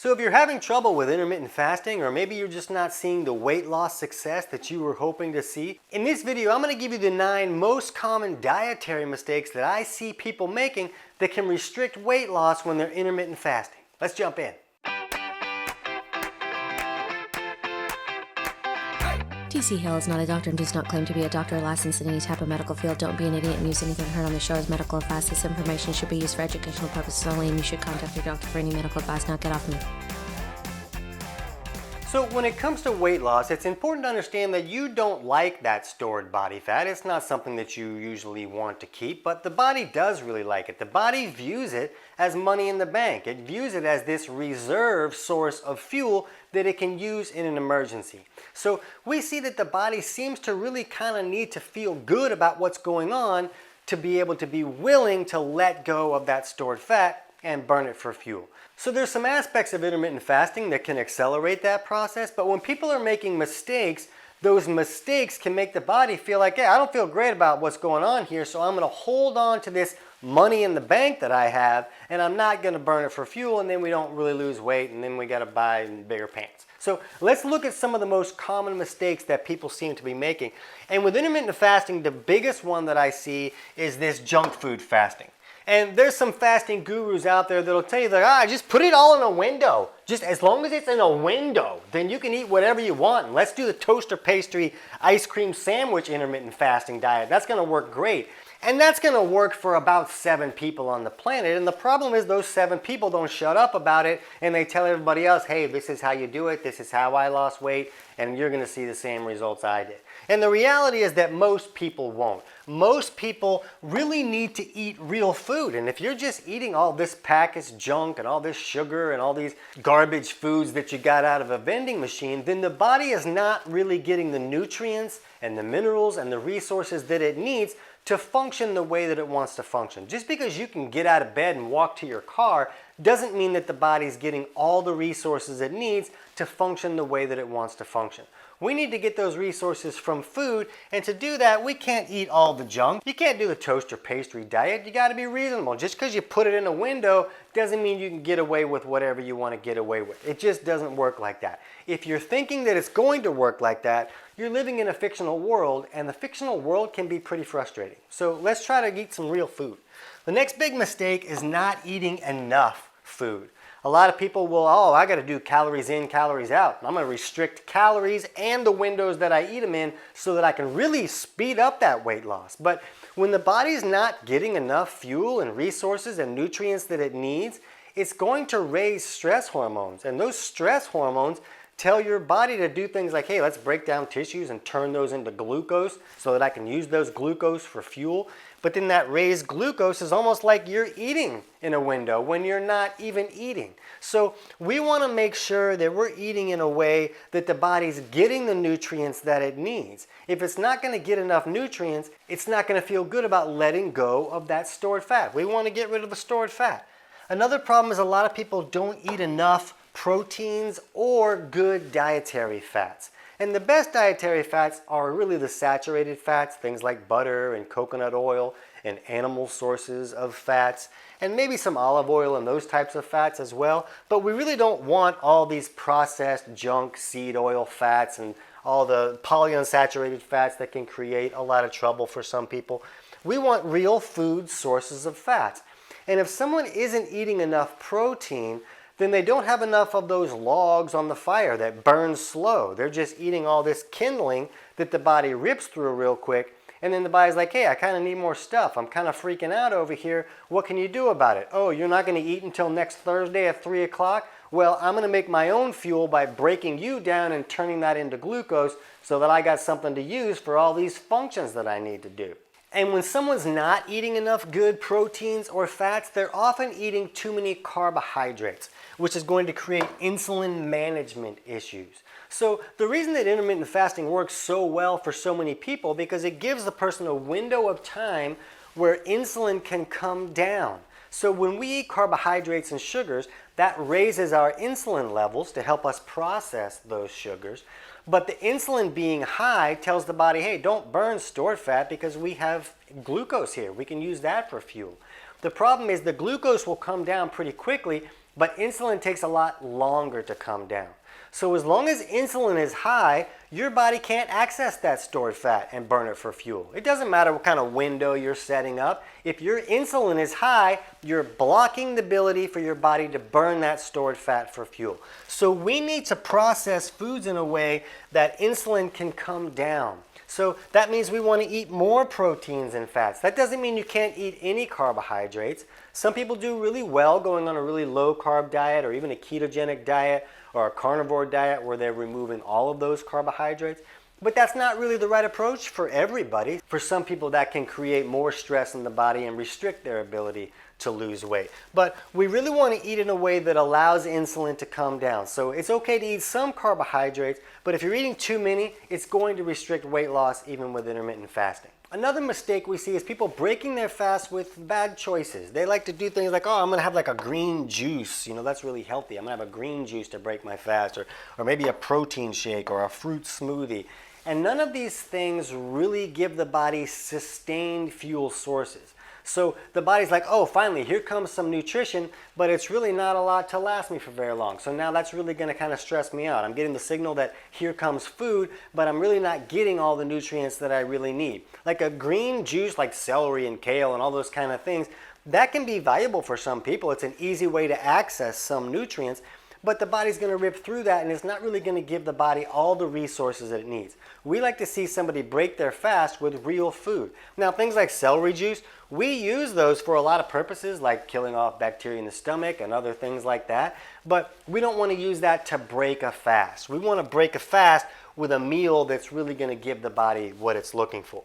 So if you're having trouble with intermittent fasting, or maybe you're just not seeing the weight loss success that you were hoping to see, in this video I'm going to give you the 9 most common dietary mistakes that I see people making that can restrict weight loss when they're intermittent fasting. Let's jump in. TC Hale is not a doctor and does not claim to be a doctor or licensed in any type of medical field. Don't be an idiot and use anything heard on the show as medical advice. This information should be used for educational purposes only, and you should contact your doctor for any medical advice. Now get off me. So when it comes to weight loss, it's important to understand that you don't like that stored body fat. It's not something that you usually want to keep, but the body does really like it. The body views it as money in the bank. It views it as this reserve source of fuel that it can use in an emergency. So we see that the body seems to really kind of need to feel good about what's going on to be able to be willing to let go of that stored fat and burn it for fuel. So there's some aspects of intermittent fasting that can accelerate that process, but when people are making mistakes, those mistakes can make the body feel like, hey, I don't feel great about what's going on here, so I'm going to hold on to this money in the bank that I have, and I'm not going to burn it for fuel, and then we don't really lose weight, and then we got to buy bigger pants. So let's look at some of the most common mistakes that people seem to be making. And with intermittent fasting, the biggest one that I see is this junk food fasting. And there's some fasting gurus out there that'll tell you that, just put it all in a window. Just as long as it's in a window, then you can eat whatever you want. And let's do the toaster pastry ice cream sandwich intermittent fasting diet. That's going to work great. And that's going to work for about 7 people on the planet. And the problem is those 7 people don't shut up about it, and they tell everybody else, hey, this is how you do it, this is how I lost weight, and you're going to see the same results I did. And the reality is that most people won't. Most people really need to eat real food. And if you're just eating all this packaged junk and all this sugar and all these garbage foods that you got out of a vending machine, then the body is not really getting the nutrients and the minerals and the resources that it needs to function the way that it wants to function. Just because you can get out of bed and walk to your car doesn't mean that the body's getting all the resources it needs to function the way that it wants to function. We need to get those resources from food, and to do that, we can't eat all the junk. You can't do the toaster pastry diet. You got to be reasonable. Just because you put it in a window doesn't mean you can get away with whatever you want to get away with. It just doesn't work like that. If you're thinking that it's going to work like that, you're living in a fictional world, and the fictional world can be pretty frustrating. So let's try to eat some real food. The next big mistake is not eating enough food. A lot of people will, I got to do calories in, calories out. I'm going to restrict calories and the windows that I eat them in so that I can really speed up that weight loss. But when the body's not getting enough fuel and resources and nutrients that it needs, it's going to raise stress hormones. And those stress hormones tell your body to do things like, hey, let's break down tissues and turn those into glucose so that I can use those glucose for fuel. But then that raised glucose is almost like you're eating in a window when you're not even eating. So we want to make sure that we're eating in a way that the body's getting the nutrients that it needs. If it's not going to get enough nutrients, it's not going to feel good about letting go of that stored fat. We want to get rid of the stored fat. Another problem is a lot of people don't eat enough proteins or good dietary fats. And the best dietary fats are really the saturated fats, things like butter and coconut oil and animal sources of fats, and maybe some olive oil and those types of fats as well. But we really don't want all these processed junk seed oil fats and all the polyunsaturated fats that can create a lot of trouble for some people. We want real food sources of fats. And if someone isn't eating enough protein, then they don't have enough of those logs on the fire that burn slow. They're just eating all this kindling that the body rips through real quick, and then the body's like, hey, I kind of need more stuff. I'm kind of freaking out over here. What can you do about it? Oh, you're not going to eat until next Thursday at 3 o'clock? Well, I'm going to make my own fuel by breaking you down and turning that into glucose so that I got something to use for all these functions that I need to do. And when someone's not eating enough good proteins or fats, they're often eating too many carbohydrates, which is going to create insulin management issues. So the reason that intermittent fasting works so well for so many people, because it gives the person a window of time where insulin can come down. So when we eat carbohydrates and sugars, that raises our insulin levels to help us process those sugars. But the insulin being high tells the body, hey, don't burn stored fat because we have glucose here. We can use that for fuel. The problem is the glucose will come down pretty quickly but insulin takes a lot longer to come down. So as long as insulin is high, your body can't access that stored fat and burn it for fuel. It doesn't matter what kind of window you're setting up. If your insulin is high, you're blocking the ability for your body to burn that stored fat for fuel. So we need to process foods in a way that insulin can come down. So that means we want to eat more proteins and fats. That doesn't mean you can't eat any carbohydrates. Some people do really well going on a really low carb diet or even a ketogenic diet or a carnivore diet where they're removing all of those carbohydrates. But that's not really the right approach for everybody. For some people that can create more stress in the body and restrict their ability to lose weight. But we really want to eat in a way that allows insulin to come down. So it's okay to eat some carbohydrates, but if you're eating too many, it's going to restrict weight loss even with intermittent fasting. Another mistake we see is people breaking their fast with bad choices. They like to do things like, oh, I'm going to have like a green juice. You know, that's really healthy. I'm going to have a green juice to break my fast, or maybe a protein shake or a fruit smoothie. And none of these things really give the body sustained fuel sources. So the body's like, oh, finally, here comes some nutrition, but it's really not a lot to last me for very long. So now that's really going to kind of stress me out. I'm getting the signal that here comes food, but I'm really not getting all the nutrients that I really need. Like a green juice like celery and kale and all those kind of things, that can be valuable for some people. It's an easy way to access some nutrients, but the body's going to rip through that and it's not really going to give the body all the resources that it needs. We like to see somebody break their fast with real food. Now, things like celery juice, we use those for a lot of purposes like killing off bacteria in the stomach and other things like that, but we don't want to use that to break a fast. We want to break a fast with a meal that's really going to give the body what it's looking for.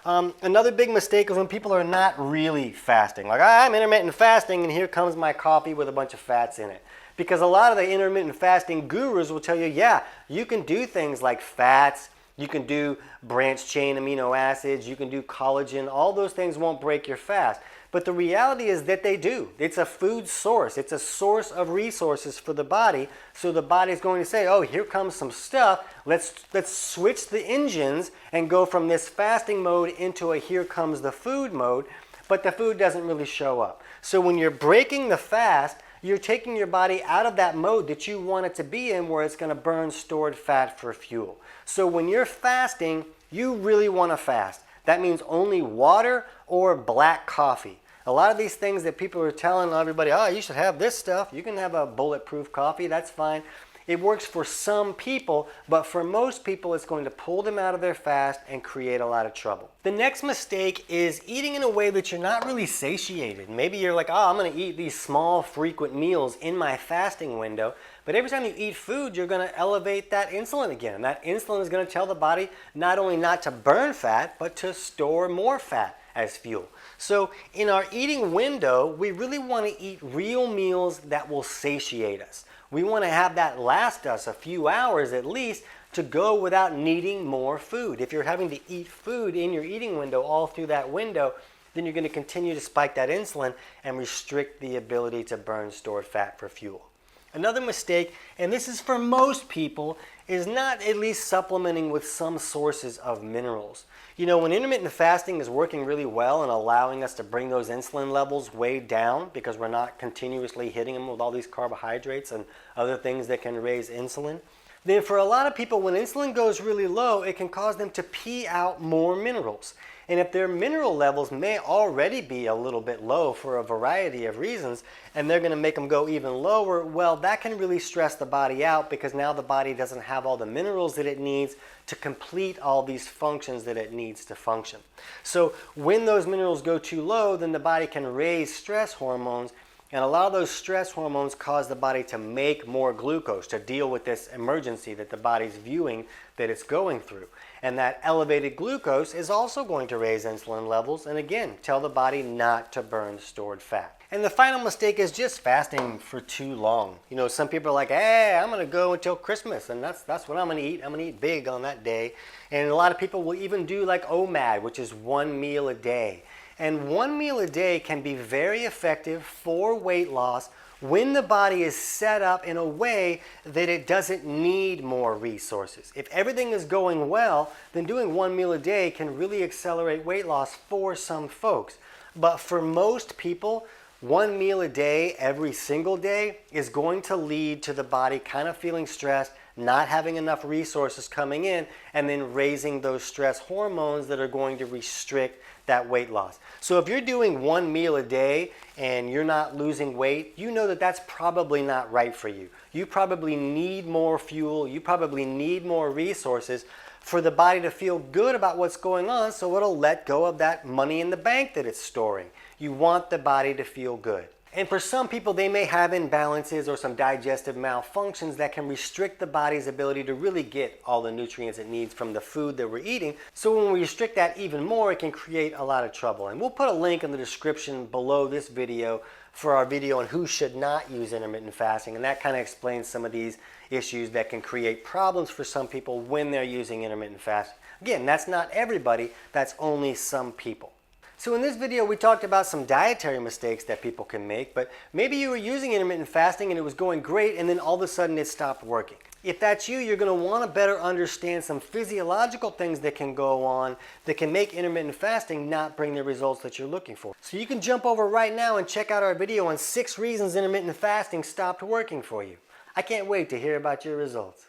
Another big mistake is when people are not really fasting. Like, I'm intermittent fasting and here comes my coffee with a bunch of fats in it. Because a lot of the intermittent fasting gurus will tell you, yeah, you can do things like fats, you can do branched chain amino acids, you can do collagen, all those things won't break your fast. But the reality is that they do. It's a food source. It's a source of resources for the body. So the body's going to say, oh, here comes some stuff. Let's switch the engines and go from this fasting mode into a here comes the food mode. But the food doesn't really show up. So when you're breaking the fast, you're taking your body out of that mode that you want it to be in where it's going to burn stored fat for fuel. So when you're fasting, you really want to fast. That means only water or black coffee. A lot of these things that people are telling everybody, oh, you should have this stuff. You can have a bulletproof coffee. That's fine. It works for some people, but for most people, it's going to pull them out of their fast and create a lot of trouble. The next mistake is eating in a way that you're not really satiated. Maybe you're like, oh, I'm going to eat these small, frequent meals in my fasting window, but every time you eat food, you're going to elevate that insulin again. And that insulin is going to tell the body not only not to burn fat, but to store more fat as fuel. So in our eating window, we really want to eat real meals that will satiate us. We want to have that last us a few hours at least to go without needing more food. If you're having to eat food in your eating window all through that window, then you're going to continue to spike that insulin and restrict the ability to burn stored fat for fuel. Another mistake, and this is for most people, is not at least supplementing with some sources of minerals. You know, when intermittent fasting is working really well and allowing us to bring those insulin levels way down because we're not continuously hitting them with all these carbohydrates and other things that can raise insulin, then for a lot of people, when insulin goes really low, it can cause them to pee out more minerals. And if their mineral levels may already be a little bit low for a variety of reasons, and they're going to make them go even lower, well, that can really stress the body out because now the body doesn't have all the minerals that it needs to complete all these functions that it needs to function. So when those minerals go too low, then the body can raise stress hormones, and a lot of those stress hormones cause the body to make more glucose to deal with this emergency that the body's viewing that it's going through. And that elevated glucose is also going to raise insulin levels and again, tell the body not to burn stored fat. And the final mistake is just fasting for too long. You know, some people are like, hey, I'm going to go until Christmas and that's what I'm going to eat. I'm going to eat big on that day. And a lot of people will even do like OMAD, which is 1 meal a day. And 1 meal a day can be very effective for weight loss when the body is set up in a way that it doesn't need more resources. If everything is going well, then doing 1 meal a day can really accelerate weight loss for some folks. But for most people, One meal a day every single day is going to lead to the body kind of feeling stressed, not having enough resources coming in, and then raising those stress hormones that are going to restrict that weight loss. So if you're doing one meal a day and you're not losing weight, you know that that's probably not right for you. You probably need more fuel, you probably need more resources for the body to feel good about what's going on, so it'll let go of that money in the bank that it's storing. You want the body to feel good. And for some people, they may have imbalances or some digestive malfunctions that can restrict the body's ability to really get all the nutrients it needs from the food that we're eating. So when we restrict that even more, it can create a lot of trouble. And we'll put a link in the description below this video for our video on who should not use intermittent fasting. And that kind of explains some of these issues that can create problems for some people when they're using intermittent fasting. Again, that's not everybody, that's only some people. So in this video, we talked about some dietary mistakes that people can make, but maybe you were using intermittent fasting and it was going great and then all of a sudden it stopped working. If that's you, you're going to want to better understand some physiological things that can go on that can make intermittent fasting not bring the results that you're looking for. So you can jump over right now and check out our video on 6 reasons intermittent fasting stopped working for you. I can't wait to hear about your results.